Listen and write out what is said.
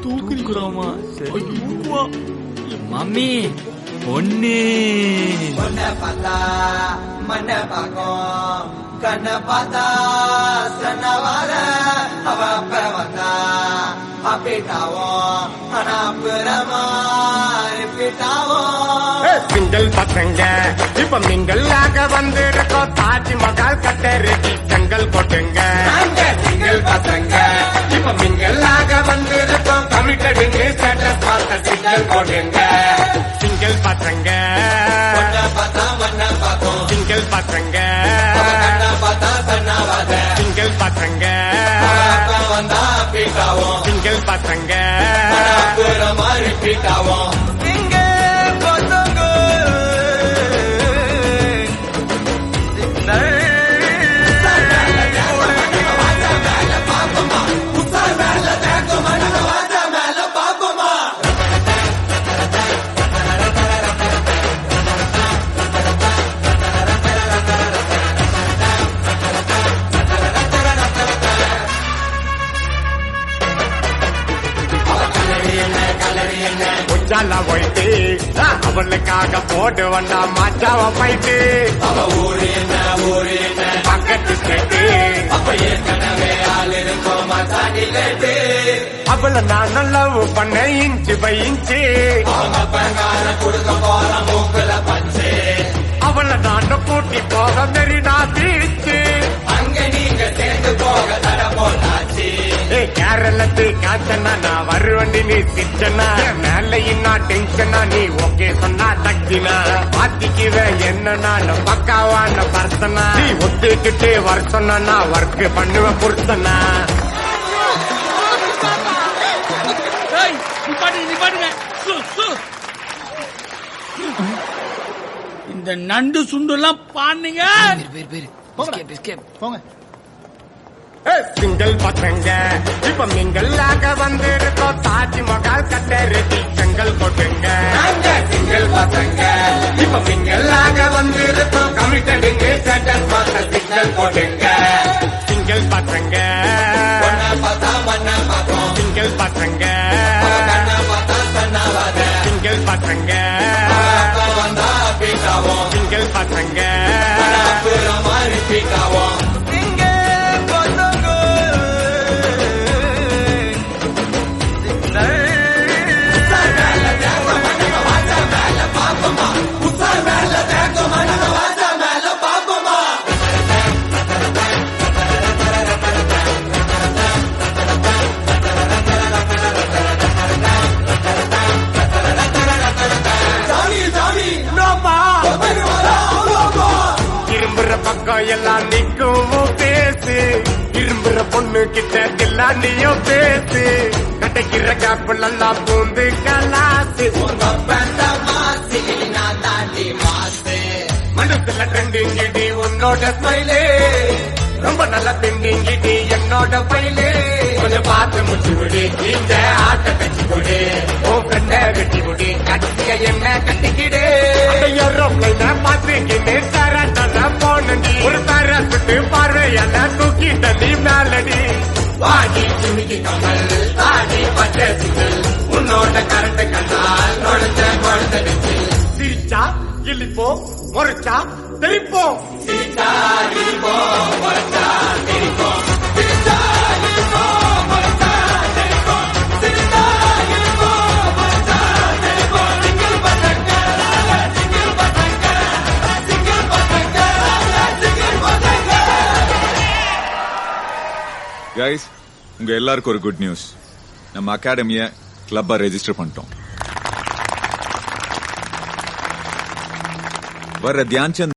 தூக்குறோமா? சரி மம்மி ஒண்ணு பார்த்தா மண்ண பாக்கும் கண்ண பார்த்தா சன்னவார அவ அப்ப வந்தா அப்பிட்டாவும் ஆனா புறமா சிங்கள் பசங்க இப்ப மிங்கல்லாக வந்திருக்கோம். தாஜ்மஹால் கட்டறி செங்கல் போட்டுங்க. சிங்கள் பசங்க இப்ப மிங்கல்லாக வந்திருக்கோம். கமிட்டடுங்க ஸ்டேட்டஸ் பார்த்த சிங்கள் போட்டுங்க. சிங்கள் பசங்க சிங்கள் பசங்க சிங்கள் பசங்க சிங்கள் பசங்க உச்சால போயிட்டு அவளுக்காக போட்டு வந்தா மாச்சாவ போயிட்டு அவ ஊரு என்ன பக்கத்து கேட்டு அப்ப ஏற்கனவே ஆள் இருக்கும் மாட்டாடிலேட்டு அவளை நான் நல்லவு பண்ண இன்ச்சு பை இன்ச்சு அவங்க பங்கால கொடுக்க போற மூக்குல பஞ்சு அவளை நான் கூட்டி போக மெரினா பீச்சு அங்க நீங்க சேர்ந்து போக தட போட்டாச்சு. கேரளத்து காச்சனா நான் வருவண்டி நீ திச்சனா மேல இன்னா டென்ஷனா நீ ஓகே சொன்னா தக்கினா பாத்திக்குவ என்னன்னா பக்காவான பர்சனா நீ ஒத்துக்கிட்டு வர சொன்னா ஒர்க் பண்ணுவ பொருத்தனா. இந்த நண்டு சுண்டு எல்லாம் பாருங்க. போங்க. சிங்கள் பசங்க இப்ப மிங்கல்லாக வந்திருக்கோம். தாஜ்மஹால் கட்டறி செங்கல் போட்டுங்க. சிங்கள் பசங்க இப்ப மிங்கல்லாக வந்திருக்கோம். கமிட்டடுங்க ஸ்டேட்டஸ் பார்த்த சிங்கல் போட்டுங்க. சிங்கள் பசங்க சிங்கள் பசங்க சிங்கள் பசங்க சிங்கள் பசங்க பக்கம் எல்லாம் நிக்கும் பேசு. இரும்புற பொண்ணு கிட்ட எல்லாம் நீயும் பேசு. கட்டைக்கிற காப்பெல்லாம் பூந்து கலாசு. மனசுல ட்ரெண்டிங்கிடி உன்னோட ஸ்மைலே ரொம்ப நல்ல திண்டிங்கிடி என்னோட பைலே. கொஞ்சம் பார்த்து முச்சு விடு இந்த ஆட்ட கட்சி கொடு. ஓ கண்ட வெட்டி விடு கட்டிய என்ன கட்டிக்கிடு. பார்த்துக்கிட்டு தர போனடி ஒரு தர சுட்டு பார்வையால தூக்கிட்ட நீ மேலடி. வாடி சிமிக்கி கமல் தாடி பச்சை சிங்கல் உன்னோட கரண்ட் கண்ணால் நுழைஞ்ச குழந்தைச்சு. சிரிச்சா கிளிப்போம் முறைச்சா தெரிப்போம். சிரிச்சா கிளிப்போம் முறைச்சா தெரிப்போம். கைஸ், உங்க எல்லாருக்கும் ஒரு குட் நியூஸ். நம்ம அகாடமிய கிளப்பா ரெஜிஸ்டர் பண்ணிட்டோம். வர தியான் சந்த்